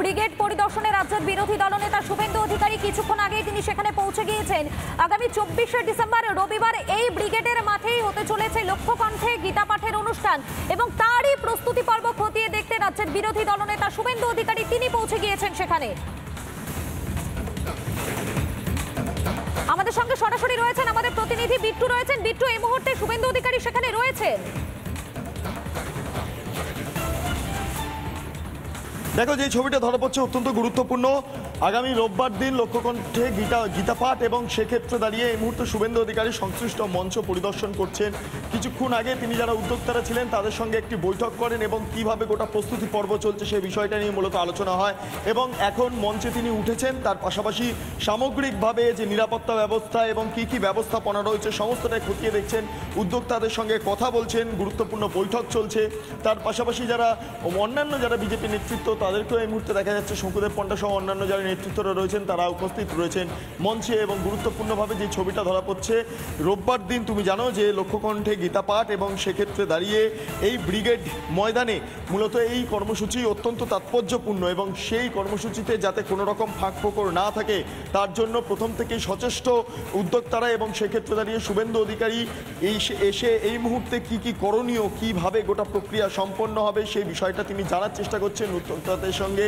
Brigade পরিদর্শনে রাজ্যের বিরোধী দলনেতা শুভেন্দু অধিকারী কিছুক্ষণ আগেই তিনি সেখানে পৌঁছে গিয়েছেন। আগামী 24শে ডিসেম্বর রবিবার এই ব্রিগেডের মাঠেই হতে চলেছে লক্ষ্যকণ্ঠে গীতা পাঠের অনুষ্ঠান এবং তারই প্রস্তুতি পর্ব খতিয়ে দেখতে রাজ্যের বিরোধী দলনেতা শুভেন্দু অধিকারী তিনি পৌঁছে গিয়েছেন সেখানে। আমাদের সঙ্গে সরাসরি রয়েছেন আমাদের প্রতিনিধি বিট্টু রয়েছেন। বিট্টু, এই মুহূর্তে শুভেন্দু অধিকারী সেখানে রয়েছেন। দেখো, যে ছবিটা ধরা পড়ছে অত্যন্ত গুরুত্বপূর্ণ। আগামী রোববার দিন লক্ষ্যকণ্ঠে গীতা পাঠ এবং সেক্ষেত্রে দাঁড়িয়ে এই মুহূর্তে শুভেন্দু অধিকারী সংশ্লিষ্ট মঞ্চ পরিদর্শন করছেন। কিছুক্ষণ আগে তিনি যারা উদ্যোক্তারা ছিলেন তাদের সঙ্গে একটি বৈঠক করেন এবং কিভাবে গোটা প্রস্তুতি পর্ব চলছে সেই বিষয়টা নিয়ে মূলত আলোচনা হয় এবং এখন মঞ্চে তিনি উঠেছেন। তার পাশাপাশি সামগ্রিকভাবে যে নিরাপত্তা ব্যবস্থা এবং কি ব্যবস্থাপনা রয়েছে সমস্তটাই খতিয়ে দেখছেন, উদ্যোক্তাদের সঙ্গে কথা বলছেন, গুরুত্বপূর্ণ বৈঠক চলছে। তার পাশাপাশি অন্যান্য যারা বিজেপি নেতৃত্ব তাদেরকেও এই মুহূর্তে দেখা যাচ্ছে, শঙ্কুদেব পণ্ডা সহ অন্যান্য যারা নেতৃত্বরা রয়েছেন তারা উপস্থিত রয়েছেন মঞ্চে। এবং গুরুত্বপূর্ণভাবে যে ছবিটা ধরা পড়ছে, রোববার দিন তুমি জানো যে লক্ষ্যকণ্ঠে গীতা পাঠ এবং সেক্ষেত্রে দাঁড়িয়ে এই ব্রিগেড ময়দানে মূলত এই কর্মসূচি অত্যন্ত তাৎপর্যপূর্ণ এবং সেই কর্মসূচিতে যাতে কোনো রকম ফাঁকফোকর না থাকে তার জন্য প্রথম থেকেই সচেষ্ট উদ্যোক্তারা এবং সেক্ষেত্রে দাঁড়িয়ে শুভেন্দু অধিকারী এসে এই মুহূর্তে কি করণীয়, কিভাবে গোটা প্রক্রিয়া সম্পন্ন হবে সেই বিষয়টা তিনি জানার চেষ্টা করছেন। উদ্যোক্তাদের সঙ্গে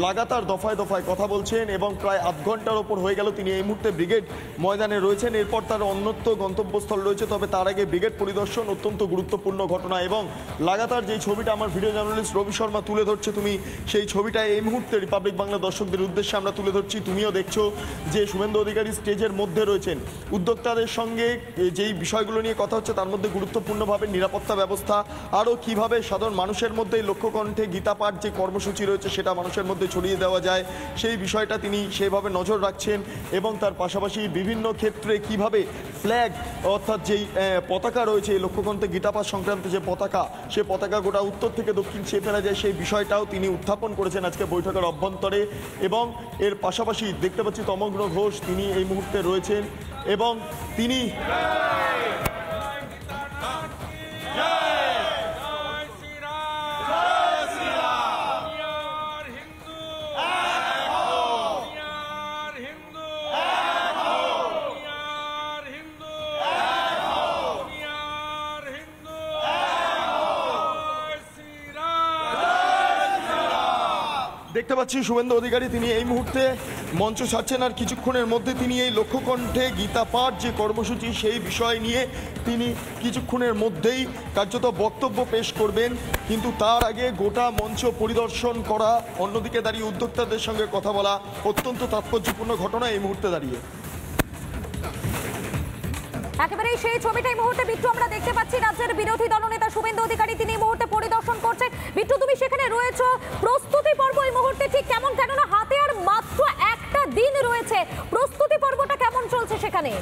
লাগাতার দফায় দফায় কথা বলছেন এবং প্রায় আধ ঘন্টার ওপর হয়ে গেল তিনি এই মুহূর্তে ব্রিগেড ময়দানে রয়েছেন। এরপর তার অন্যত্র গন্তব্যস্থল রয়েছে, তবে তার আগে ব্রিগেড পরিদর্শন অত্যন্ত গুরুত্বপূর্ণ ঘটনা এবং লাগাতার যেই ছবিটা আমার ভিডিও জার্নালিস্ট রবি শর্মা তুলে ধরছে, তুমি সেই ছবিটা এই মুহূর্তে রিপাবলিক বাংলা দর্শকদের উদ্দেশ্যে আমরা তুলে ধরছি। তুমিও দেখছো যে শুভেন্দু অধিকারী স্টেজের মধ্যে রয়েছেন, উদ্যোক্তাদের সঙ্গে যেই বিষয়গুলো নিয়ে কথা হচ্ছে তার মধ্যে গুরুত্বপূর্ণভাবে নিরাপত্তা ব্যবস্থা, আরও কিভাবে সাধারণ মানুষের মধ্যে লক্ষ্যকণ্ঠে গীতা পাঠ যে কর্মসূচি রয়েছে সেটা মানুষের মধ্যে ছড়িয়ে দেওয়া যায় সেই বিষয়টা তিনি সেভাবে নজর রাখছেন এবং তার পাশাপাশি বিভিন্ন ক্ষেত্রে কিভাবে ফ্ল্যাগ অর্থাৎ যেই পতাকা রয়েছে লক্ষ্যকণ্ঠে গীতা পাঠ সংক্রান্ত যে পতাকা, সে পতাকা গোটা উত্তর থেকে দক্ষিণ ছেয়ে ফেলা যায় সেই বিষয়টাও তিনি উত্থাপন করেছেন আজকে বৈঠকের অভ্যন্তরে। এবং এর পাশাপাশি দেখতে পাচ্ছি তমগ্ন ঘোষ তিনি এই মুহূর্তে রয়েছেন এবং তিনি দেখতে পাচ্ছি শুভেন্দু অধিকারী তিনি এই মুহূর্তে মঞ্চ ছাড়ছেন আর কিছুক্ষণের মধ্যে তিনি এই লক্ষ্যকণ্ঠে গীতা পাঠ যে কর্মসূচি সেই বিষয় নিয়ে তিনি কিছুক্ষণের মধ্যেই কার্যত বক্তব্য পেশ করবেন। কিন্তু তার আগে গোটা মঞ্চ পরিদর্শন করা, অন্যদিকে দাঁড়িয়ে উদ্যোক্তাদের সঙ্গে কথা বলা অত্যন্ত তাৎপর্যপূর্ণ ঘটনা এই মুহূর্তে দাঁড়িয়ে। একেবারেই সেই ছবিটাই মুহূর্তে বিট্টু আমরা দেখতে পাচ্ছি, রাজ্যের বিরোধী দলনেতা শুভেন্দু অধিকারী তিনি এই মুহূর্তে পরিদর্শন করছেন। বিট্টু, তুমি সেখানে রয়েছো, প্রস্তুতি পর্ব এই মুহূর্তে ঠিক কেমন, কেননা হাতে আর মাত্র একটা দিন রয়েছে, প্রস্তুতি পর্বটা কেমন চলছে সেখানে?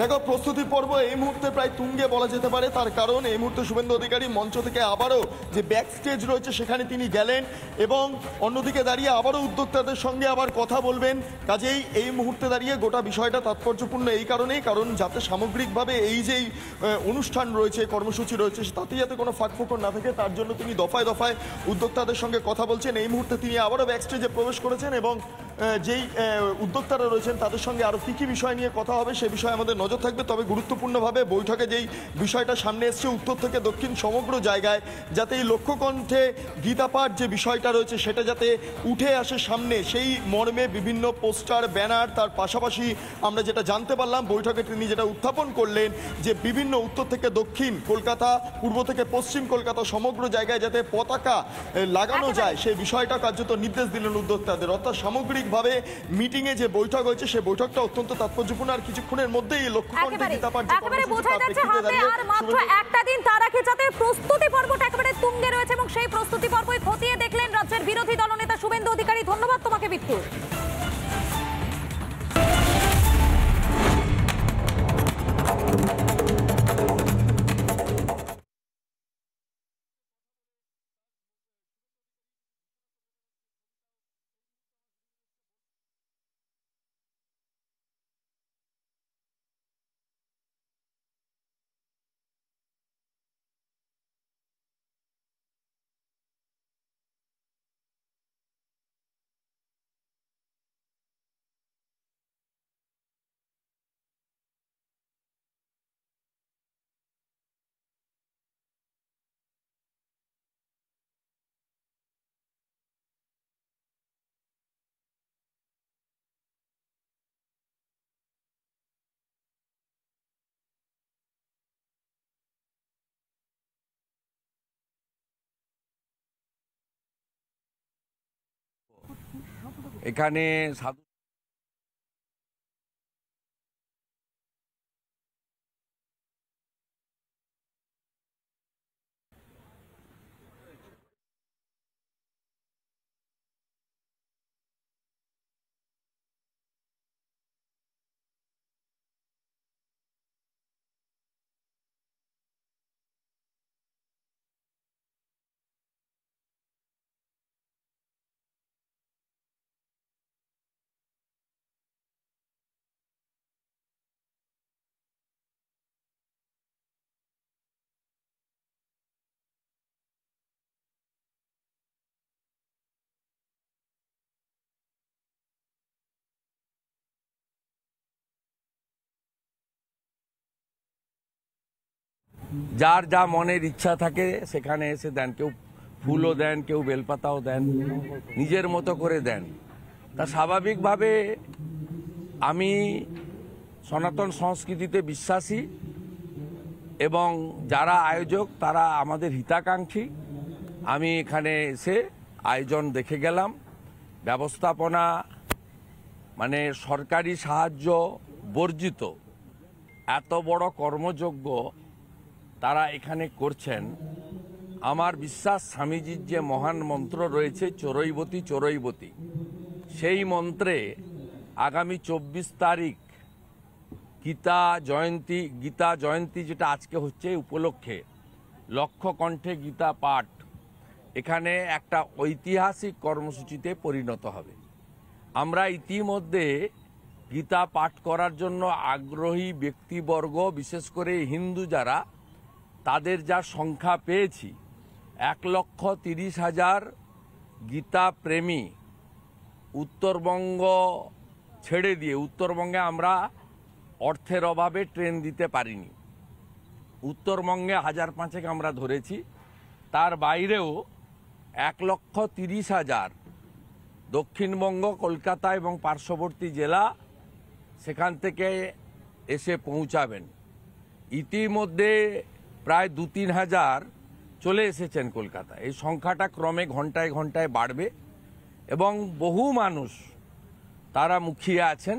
দেখো, প্রস্তুতি পর্ব এই মুহূর্তে প্রায় তুঙ্গে বলা যেতে পারে। তার কারণ এই মুহূর্তে শুভেন্দু অধিকারী মঞ্চ থেকে আবারও যে ব্যাক স্টেজ রয়েছে সেখানে তিনি গেলেন এবং অন্যদিকে দাঁড়িয়ে আবারও উদ্যোক্তাদের সঙ্গে আবার কথা বলবেন। কাজেই এই মুহূর্তে দাঁড়িয়ে গোটা বিষয়টা তাৎপর্যপূর্ণ এই কারণেই, কারণ যাতে সামগ্রিকভাবে এই যেই অনুষ্ঠান রয়েছে, কর্মসূচি রয়েছে তাতে যাতে কোনো ফাঁকফোকর না থাকে তার জন্য তিনি দফায় দফায় উদ্যোক্তাদের সঙ্গে কথা বলছেন। এই মুহূর্তে তিনি আবারও ব্যাক স্টেজে প্রবেশ করেছেন এবং যেই উদ্যোক্তারা রয়েছেন তাদের সঙ্গে আরও কী বিষয় নিয়ে কথা হবে সে বিষয়ে আমাদের নজর থাকবে। তবে গুরুত্বপূর্ণভাবে বৈঠকে যেই বিষয়টা সামনে এসছে উত্তর থেকে দক্ষিণ সমগ্র জায়গায় যাতে এই লক্ষ্যকণ্ঠে গীতা পাঠ যে বিষয়টা রয়েছে সেটা যাতে উঠে আসে সামনে, সেই মর্মে বিভিন্ন পোস্টার, ব্যানার, তার পাশাপাশি আমরা যেটা জানতে পারলাম বৈঠকে তিনি যেটা উত্থাপন করলেন যে বিভিন্ন উত্তর থেকে দক্ষিণ কলকাতা, পূর্ব থেকে পশ্চিম কলকাতা সমগ্র জায়গায় যাতে পতাকা লাগানো যায় সেই বিষয়টা কার্যত নির্দেশ দিলেন উদ্যোক্তাদের। অর্থাৎ সামগ্রিকভাবে মিটিংয়ে যে বৈঠক হয়েছে সেই বৈঠকটা অত্যন্ত তাৎপর্যপূর্ণ। আর কিছুক্ষণের মধ্যেই লক্ষ্যকণ্ঠে গীতা পাঠ একেবারে বোঝা যাচ্ছে হাতে আর মাত্র একটা দিন, তার আগে যাতে প্রস্তুতি পর্বটা একেবারে তুঙ্গে রয়েছে এবং সেই প্রস্তুতি পর্বই খতিয়ে দেখলেন রাজ্যের বিরোধী দলনেতা শুভেন্দু অধিকারী। ধন্যবাদ তোমাকে বিট্টু। এখানে সাধু যার যা মনের ইচ্ছা থাকে সেখানে এসে দেন, কেউ ফুলও দেন, কেউ বেলপাতাও দেন, নিজের মতো করে দেন। তা স্বাভাবিকভাবে আমি সনাতন সংস্কৃতিতে বিশ্বাসী এবং যারা আয়োজক তারা আমাদের হিতাকাঙ্ক্ষী। আমি এখানে এসে আয়োজন দেখে গেলাম, ব্যবস্থাপনা মানে সরকারি সাহায্য বর্জিত এত বড় কর্মযজ্ঞ তারা এখানে করছেন। আমার বিশ্বাস স্বামীজির যে মহান মন্ত্র রয়েছে চরৈবতী চরৈবতী, সেই মন্ত্রে আগামী 24 তারিখ গীতা জয়ন্তী যেটা আজকে হচ্ছে উপলক্ষে লক্ষ্যকণ্ঠে গীতা পাঠ এখানে একটা ঐতিহাসিক কর্মসূচিতে পরিণত হবে। আমরা ইতিমধ্যে গীতা পাঠ করার জন্য আগ্রহী ব্যক্তিবর্গ, বিশেষ করে হিন্দু যারা, তাদের যা সংখ্যা পেয়েছি 1,30,000 গীতা প্রেমী উত্তরবঙ্গ ছেড়ে দিয়ে, উত্তরবঙ্গে আমরা অর্থের অভাবে ট্রেন দিতে পারিনি, উত্তরবঙ্গে 1,500 আমরা ধরেছি, তার বাইরেও 1,30,000 দক্ষিণবঙ্গ, কলকাতা এবং পার্শ্ববর্তী জেলা সেখান থেকে এসে পৌঁছাবেন। ইতিমধ্যে প্রায় 2-3 হাজার চলে এসেছেন কলকাতা। এই সংখ্যাটা ক্রমে ঘন্টায় ঘন্টায় বাড়বে এবং বহু মানুষ তারা মুখিয়ে আছেন।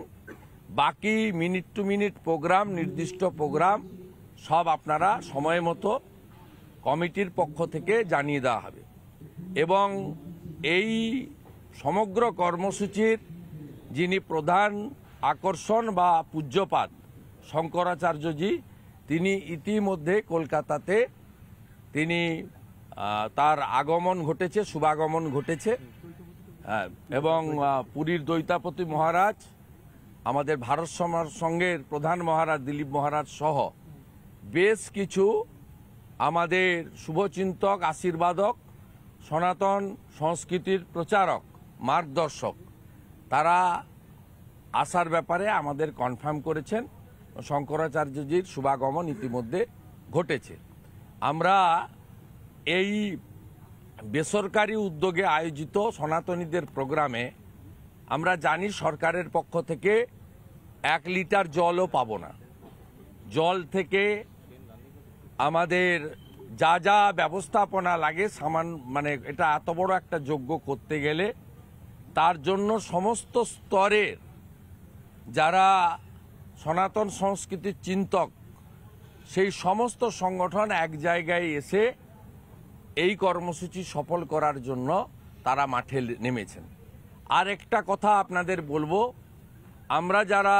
বাকি মিনিট টু মিনিট প্রোগ্রাম, নির্দিষ্ট প্রোগ্রাম সব আপনারা সময় মতো কমিটির পক্ষ থেকে জানিয়ে দেওয়া হবে। এবং এই সমগ্র কর্মসূচির যিনি প্রধান আকর্ষণ বা পূজ্যপাদ শঙ্করাচার্যজি, তিনি ইতিমধ্যে কলকাতাতে তার আগমন ঘটেছে, শুভাগমন ঘটেছে। এবং পুরীর দৈতাপতি মহারাজ, আমাদের ভারত সঙ্গের প্রধান মহারাজ দিলীপ মহারাজ সহ বেশ কিছু আমাদের শুভচিন্তক, আশীর্বাদক, সনাতন সংস্কৃতির প্রচারক, মার্গদর্শক, তারা আসার ব্যাপারে আমাদের কনফার্ম করেছেন। শঙ্করাচার্যজির শুভাগমন ইতিমধ্যে ঘটেছে। আমরা এই বেসরকারি উদ্যোগে আয়োজিত সনাতনীদের প্রোগ্রামে আমরা জানি সরকারের পক্ষ থেকে 1 লিটার জলও পাবো না। জল থেকে আমাদের যা যা ব্যবস্থাপনা লাগে মানে এটা এত বড় একটা যজ্ঞ করতে গেলে তার জন্য সমস্ত স্তরের যারা সনাতন সংস্কৃতির চিন্তক, সেই সমস্ত সংগঠন এক জায়গায় এসে এই কর্মসূচি সফল করার জন্য তারা মাঠে নেমেছেন। আর একটা কথা আপনাদের বলবো, আমরা যারা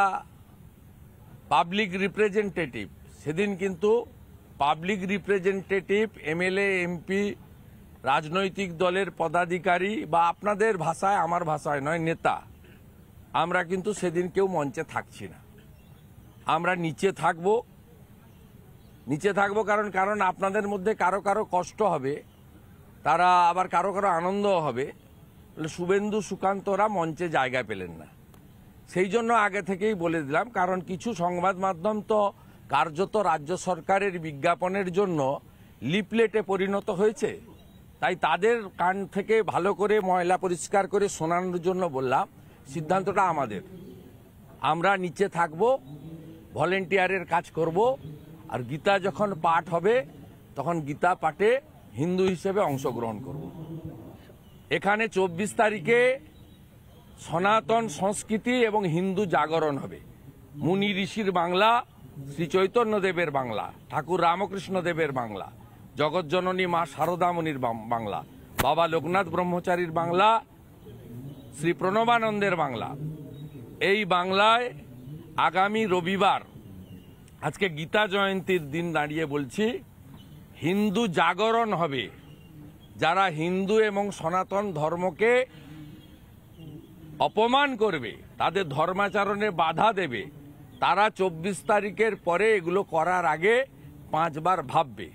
পাবলিক রিপ্রেজেন্টেটিভ, সেদিন কিন্তু পাবলিক রিপ্রেজেন্টেটিভ, এমএলএ, এমপি, রাজনৈতিক দলের পদাধিকারী বা আপনাদের ভাষায়, আমার ভাষায় নয়, নেতা, আমরা কিন্তু সেদিন কেউ মঞ্চে থাকছি না। আমরা নিচে থাকবো কারণ আপনাদের মধ্যে কারো কারো কষ্ট হবে, তারা আবার কারো কারো আনন্দ হবে। শুভেন্দু সুকান্তরা মঞ্চে জায়গা পেলেন না, সেই জন্য আগে থেকেই বলে দিলাম। কারণ কিছু সংবাদ মাধ্যম তো কার্যত রাজ্য সরকারের বিজ্ঞাপনের জন্য লিফলেটে পরিণত হয়েছে, তাই তাদের কান থেকে ভালো করে ময়লা পরিষ্কার করে শোনানোর জন্য বললাম, সিদ্ধান্তটা আমাদের। আমরা নিচে থাকব, ভলেন্টিয়ারের কাজ করব, আর গীতা যখন পাঠ হবে তখন গীতা পাঠে হিন্দু হিসেবে অংশগ্রহণ করব। এখানে 24 তারিখে সনাতন সংস্কৃতি এবং হিন্দু জাগরণ হবে। মুনি ঋষির বাংলা, শ্রী চৈতন্যদেবের বাংলা, ঠাকুর রামকৃষ্ণ দেবের বাংলা, জগৎজননী মা শারদামণির বাংলা, বাবা লোকনাথ ব্রহ্মচারীর বাংলা, শ্রী প্রণবানন্দের বাংলা। এই বাংলায় আগামী রবিবার, আজকে গীতা জয়ন্তীর দিন দাঁড়িয়ে বলছি, হিন্দু জাগরণ হবে। যারা হিন্দু এবং সনাতন ধর্মকে অপমান করবে, তাদের ধর্মাচরণে বাধা দেবে, তারা 24 তারিখের পরে এগুলো করার আগে 5 বার ভাববে।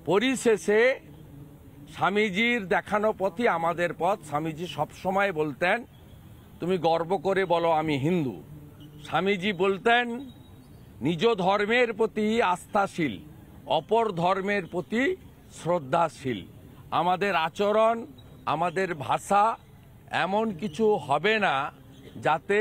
পরিশেষে স্বামীজির দেখানো পথই আমাদের পথ। স্বামীজি সবসময় বলতেন, তুমি গর্ব করে বলো আমি হিন্দু। স্বামীজি বলতেন, নিজ ধর্মের প্রতি আস্থাশীল, অপর ধর্মের প্রতি শ্রদ্ধাশীল। আমাদের আচরণ, আমাদের ভাষা এমন কিছু হবে না যাতে